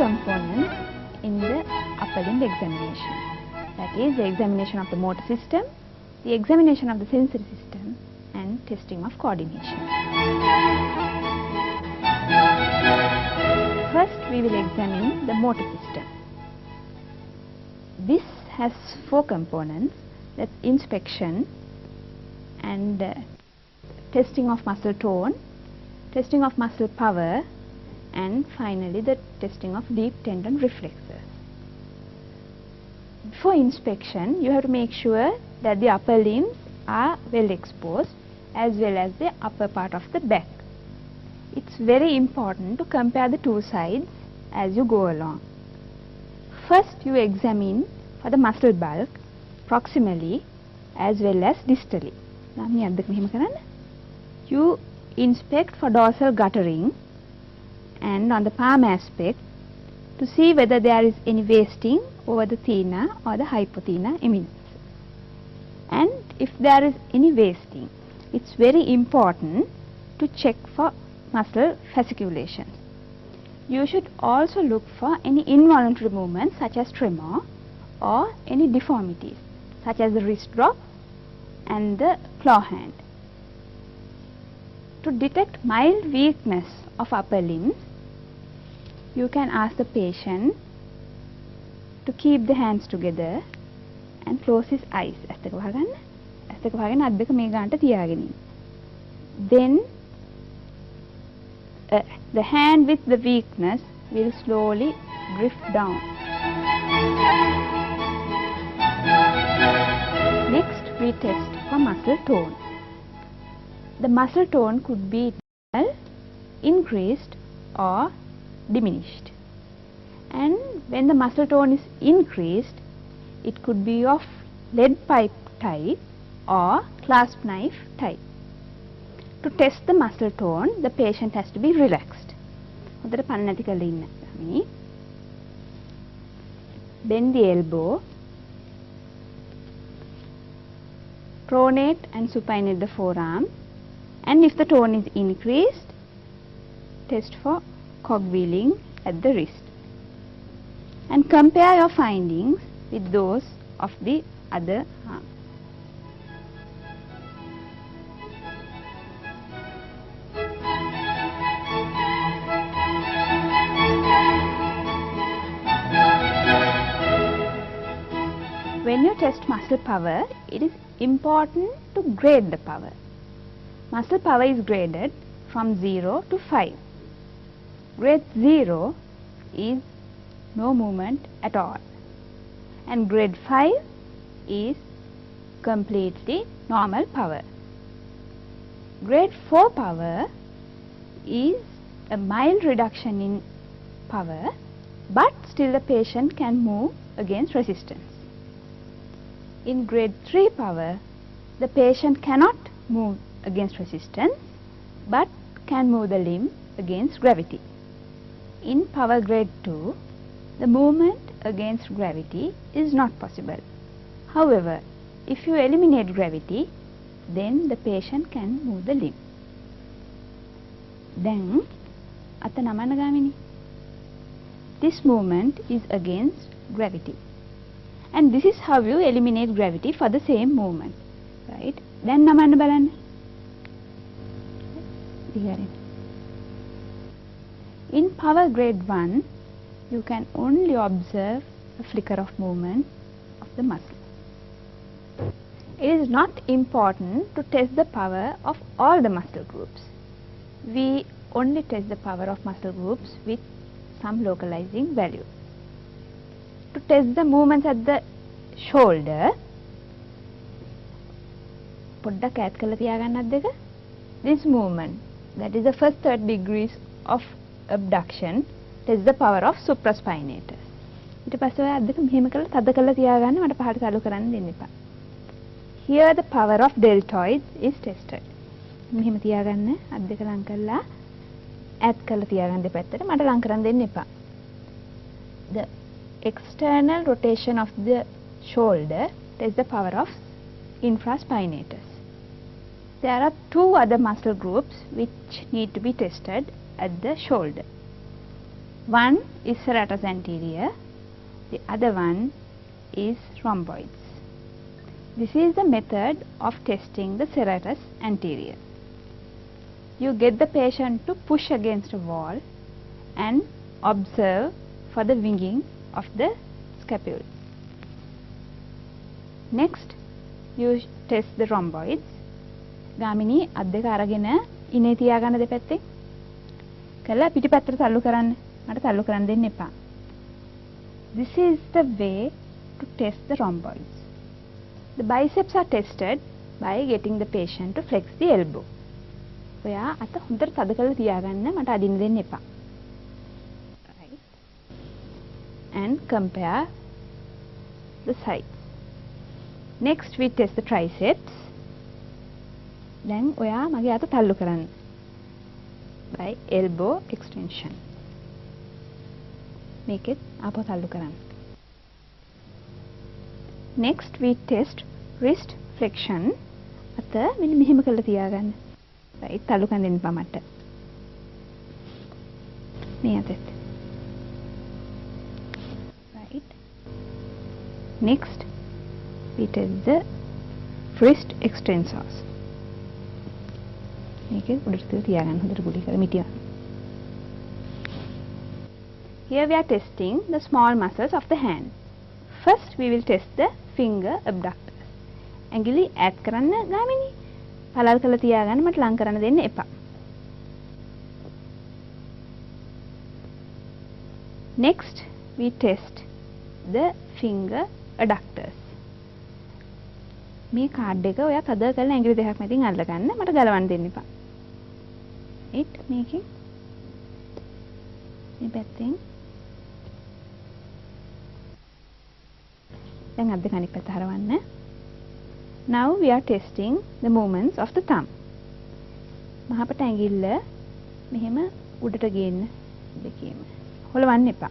components in the upper limb examination. That is the examination of the motor system, the examination of the sensory system, and testing of coordination. First we will examine the motor system. This has 4 components, that's inspection and testing of muscle tone, testing of muscle power, and finally the testing of deep tendon reflexes. Before inspection, you have to make sure that the upper limbs are well exposed as well as the upper part of the back. It's very important to compare the 2 sides as you go along. First you examine for the muscle bulk proximally as well as distally. You inspect for dorsal guttering and on the palm aspect to see whether there is any wasting over the thenar or the hypothenar eminence. And if there is any wasting, it's very important to check for muscle fasciculation. You should also look for any involuntary movements such as tremor or any deformities such as the wrist drop and the claw hand. To detect mild weakness of upper limbs, you can ask the patient to keep the hands together and close his eyes. Then the hand with the weakness will slowly drift down. Next we test for muscle tone. The muscle tone could be increased or diminished, and when the muscle tone is increased, it could be of lead pipe type or clasp knife type. To test the muscle tone, the patient has to be relaxed. Bend the elbow, pronate and supinate the forearm, and if the tone is increased, test for cogwheeling at the wrist. And compare your findings with those of the other arm. When you test muscle power, it is important to grade the power. Muscle power is graded from 0 to 5. Grade 0 is no movement at all, and grade 5 is completely normal power. Grade 4 power is a mild reduction in power, but still the patient can move against resistance. In grade 3 power, the patient cannot move against resistance but can move the limb against gravity. In power grade 2, the movement against gravity is not possible. However, if you eliminate gravity, then the patient can move the limb. Then, atta namanagami. This movement is against gravity. And this is how you eliminate gravity for the same movement. Right? Then namanna balanna. In power grade 1, you can only observe a flicker of movement of the muscle. It is not important to test the power of all the muscle groups. We only test the power of muscle groups with some localizing value. To test the movements at the shoulder, this movement, that is the first 30 degrees of abduction, tests the power of supraspinatus. Here the power of deltoids is tested. The external rotation of the shoulder tests the power of infraspinatus. There are 2 other muscle groups which need to be tested at the shoulder. One is serratus anterior, the other one is rhomboids. This is the method of testing the serratus anterior. You get the patient to push against a wall and observe for the winging of the scapula. Next, you test the rhomboids. ගාමිනී අත් දෙක අරගෙන ඉනේ තියාගන්න දෙපැත්තේ. කළා පිටිපැත්තට තල්ලු කරන්න. මට තල්ලු කරන්න දෙන්න එපා. This is the way to test the rhomboids. The biceps are tested by getting the patient to flex the elbow. ඔයා අත හොඳට තද කරලා තියාගන්න මට අදින්න දෙන්න එපා. Right. And compare the sides. Next we test the triceps. Then ඔයා මගේ අත තල්ලු කරන්න. By elbow extension. Make it ආපහු තල්ලු කරන්න. Next we test wrist flexion. අත මෙන්න මෙහෙම කරලා තියාගන්න. Right, තල්ලු කරන්න දෙන්න එපා මට. මේ අතෙත්. Right. Next we test the wrist extensors. මේක උඩට තියාගන්න හොඳට පුඩි කරලා මිටියන්න. Here we are testing the small muscles of the hand. First we will test the finger abductors. ඇඟිලි ඈත් කරන්න ගාමිනී. පළල් කරලා තියාගන්න මට ලං කරන්න දෙන්න එපා. Next we test the finger adductors. මේ කාඩ් එක ඔයා තද කරලා ඇඟිලි දෙකක් මැදින් අල්ල ගන්න මට ගලවන්න දෙන්න එපා. right මේකෙන් මේ පැත්තෙන් දැන් අත් දෙක අනිත් පැත්ත හරවන්න. Now we are testing the movements of the thumb. මහපට ඇඟිල්ල මෙහෙම උඩට ගේන්න දෙකේම. හොලවන්න එපා.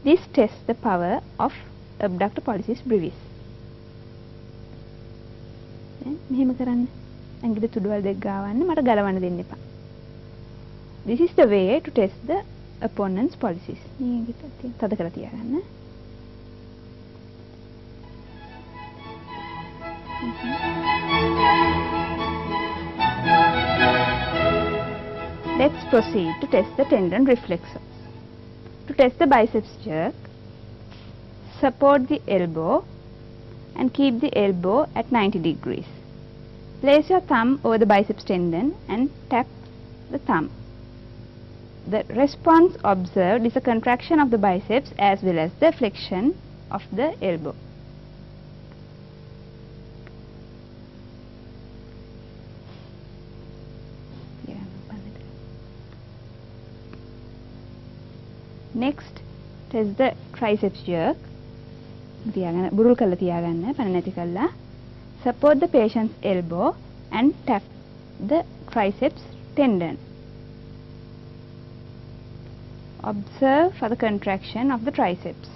This tests the power of abductor pollicis brevis. මෙහෙම කරන්න. ඇඟිලි තුඩවල් දෙක ගාවන්න මට ගලවන්න දෙන්න එපා. This is the way to test the opponent's pollicis. මේක තද කරලා තියාගන්න. Let's proceed to test the tendon reflexes. To test the biceps jerk, support the elbow and keep the elbow at 90 degrees. Place your thumb over the biceps tendon and tap the thumb. The response observed is a contraction of the biceps as well as the flexion of the elbow. Next, test the triceps jerk. බුරුල් කරලා තියාගන්න පණ නැති කරලා. Support the patient's elbow and tap the triceps tendon. Observe for the contraction of the triceps.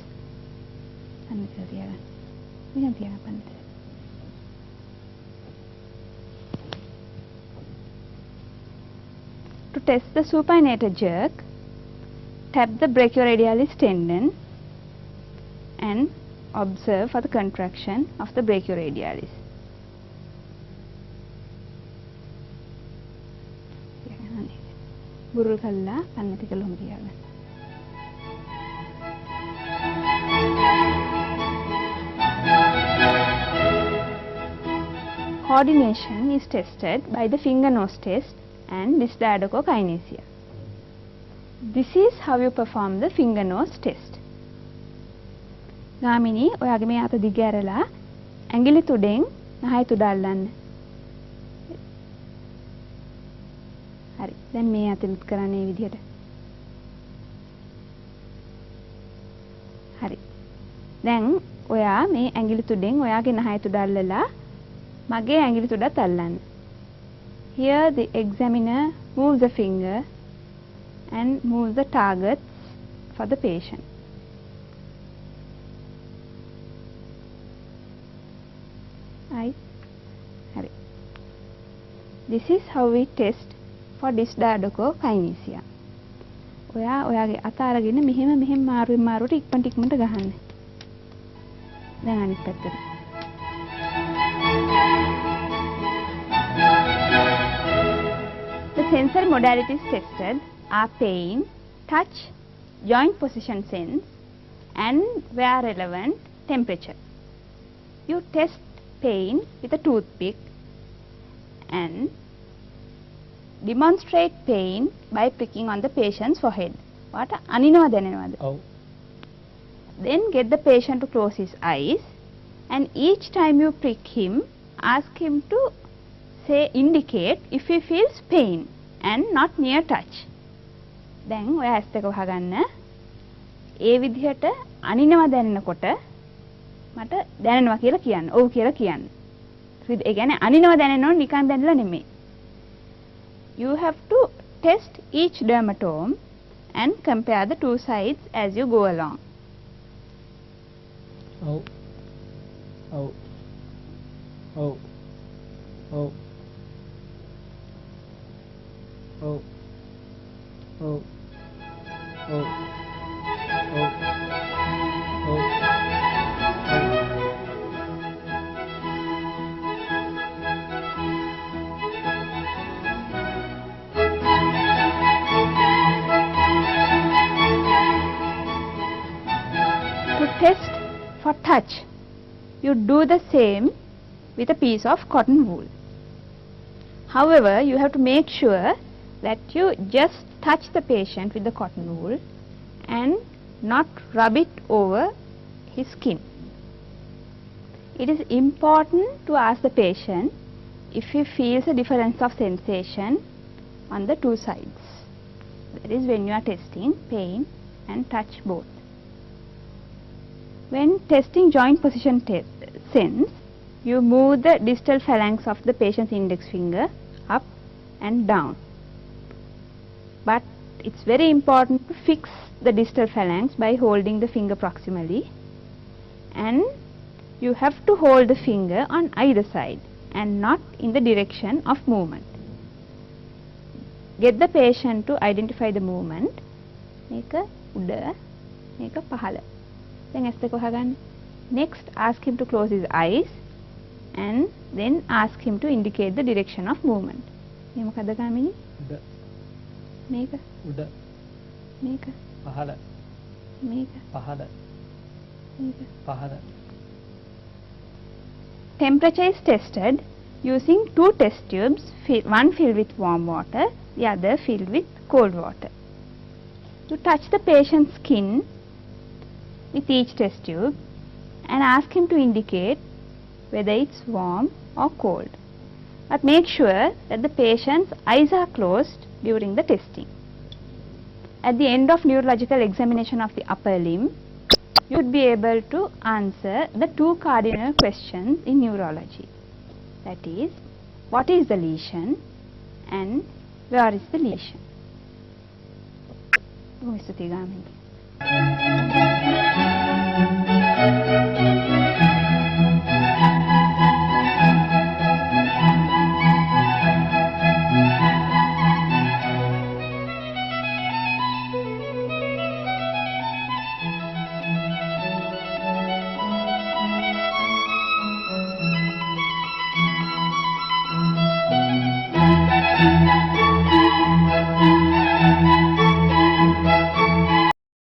To test the supinator jerk, tap the brachioradialis tendon and observe for the contraction of the brachioradialis. බුරුල් කළා පන්නති කළොම තියාගන්න. Coordination is tested by the finger nose test and dysdiadochokinesia. This is how you perform the finger nose test. ගාමිනී ඔයාගේ මේ අත දිග ඇරලා ඇඟිලි තුඩෙන් නහය තුඩ අල්ලන්න. හරි. දැන් මේ අතෙත් කරන්නේ මේ විදිහට. හරි. දැන් ඔයා මේ ඇඟිලි තුඩෙන් ඔයාගේ නහය තුඩ අල්ලලා මගේ ඇඟිලි තුඩත් අල්ලන්න. Here the examiner moves the finger and moves the targets for the patient. Right. This is how we test for dysdiadochokinesia. ඔයාගේ අත අරගෙන මෙහෙම මාරුවට ඉක්මනට ගහන්න. දැන් අනිත් පැත්තට. The sensory modalities tested are pain, touch, joint position sense, and where relevant, temperature. You test pain with a toothpick and demonstrate pain by pricking on the patient's forehead. What අනිනවා දැනෙනවද? ඔව්. Then get the patient to close his eyes and each time you prick him, ask him to indicate if he feels pain and not near touch. දැන් ඔයා ඇස් දෙක වහගන්න. ඒ විදිහට අනිනවා දැනෙනකොට මට දැනෙනවා කියලා කියන්න. ඔව් කියලා කියන්න. ඒ කියන්නේ අනිනවා දැනෙනව නිකන් දැනලා නෙමෙයි. You have to test each dermatome and compare the two sides as you go along. Oh. Oh. Oh. Oh. Oh. Oh. Oh. Oh. To test for touch, you do the same with a piece of cotton wool. However, you have to make sure that you just touch the patient with the cotton wool and not rub it over his skin. It is important to ask the patient if he feels a difference of sensation on the two sides. That is when you are testing pain and touch both. When testing joint position sense, you move the distal phalanx of the patient's index finger up and down. But it's very important to fix the distal phalanx by holding the finger proximally, and you have to hold the finger on either side and not in the direction of movement. Get the patient to identify the movement. මේක උඩ, මේක පහළ. දැන් ඇස් දෙක වහගන්න. Next, ask him to close his eyes and then ask him to indicate the direction of movement. මේ මොකද ගාමිනී? උඩ. මේක උඩ. මේක පහළ. මේක පහළ. මේක. පහළ. Temperature is tested using two test tubes, one filled with warm water, the other filled with cold water. You touch the patient's skin with each test tube and ask him to indicate whether it's warm or cold. But make sure that the patient's eyes are closed during the testing. At the end of neurological examination of the upper limb, you would be able to answer the two cardinal questions in neurology. That is, what is the lesion and where is the lesion?